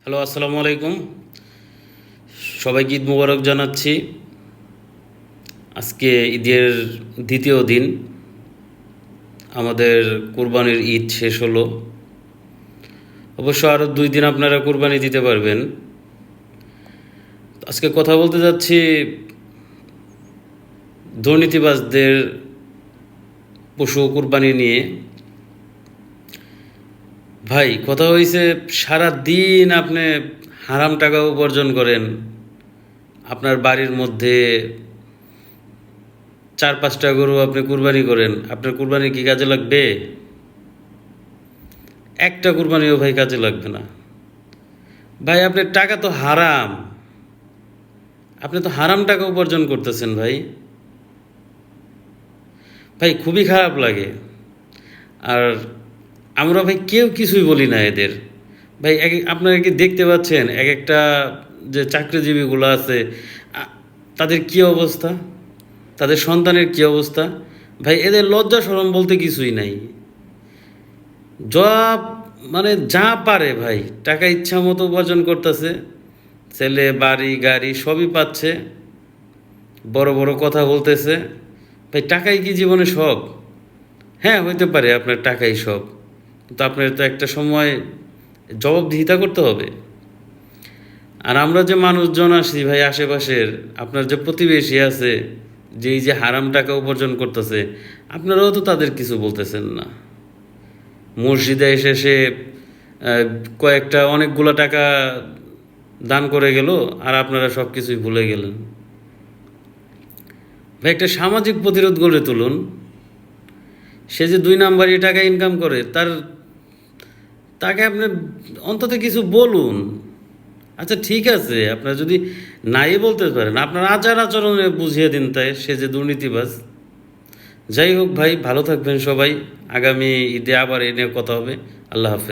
Hello, আসসালামু আলাইকুম। সবাইকে ঈদ মোবারক জানাচ্ছি। আজকে ঈদের দ্বিতীয় দিন। আমাদের কোরবানির ঈদ শেষ হলো। অবশ্য আরও 2 দিন আপনারা কোরবানি দিতে পারবেন। আজকে কথা বলতে যাচ্ছি দুর্নীতিবাজদের পশু কোরবানি নিয়ে। ভাই, কথা হয়েছে, সারা দিন আপনি হারাম টাকা উপার্জন করেন, আপনার বাড়ির মধ্যে 4-5টা গরু আপনি কুরবানি করেন, আপনার কুরবানি কি কাজে লাগবে? একটা কুরবানিও ভাই কাজে লাগবে না। ভাই, আপনার টাকা তো হারাম, আপনি তো হারাম টাকা উপার্জন করতেছেন ভাই। ভাই, খুবই খারাপ লাগে। আর আমরা ভাই কেউ কিছুই বলি না এদের। ভাই, আপনারা কি দেখতে পাচ্ছেন এক একটা যে চাকরিজীবীগুলো আছে, তাদের কি অবস্থা, তাদের সন্তানের কি অবস্থা? ভাই, এদের লজ্জা শরম বলতে কিছুই নাই। যা মানে যা পারে ভাই, টাকা ইচ্ছা মতো উপার্জন করতেছে। ছেলে বাড়ি গাড়ি সবই পাচ্ছে, বড় বড় কথা বলতেছে। ভাই, টাকাই কি জীবনে সব? হ্যাঁ, হইতে পারে আপনার টাকাই সব, কিন্তু আপনার তো একটা সময় জবাবদিহিতা করতে হবে। আর আমরা যে মানুষজন আসি ভাই আশেপাশের, আপনার যে প্রতিবেশী আছে, যে এই যে হারাম টাকা উপার্জন করতেছে, আপনারাও তো তাদের কিছু বলতেছেন না। মসজিদে এসে সে কয়েকটা অনেকগুলো টাকা দান করে গেল, আর আপনারা সব কিছুই ভুলে গেলেন। ভাই, একটা সামাজিক প্রতিরোধ গড়ে তুলুন। সে যে 2 নাম্বারই টাকা ইনকাম করে, তাকে আপনি অন্তত কিছু বলুন। আচ্ছা, ঠিক আছে, আপনারা যদি নাই বলতে পারেন, আপনার আচার আচরণে বুঝিয়ে দিন তাই সে যে দুর্নীতিবাজ। যাই হোক ভাই, ভালো থাকবেন সবাই। আগামী ঈদে আবার এ নিয়ে কথা হবে। আল্লাহ হাফেজ।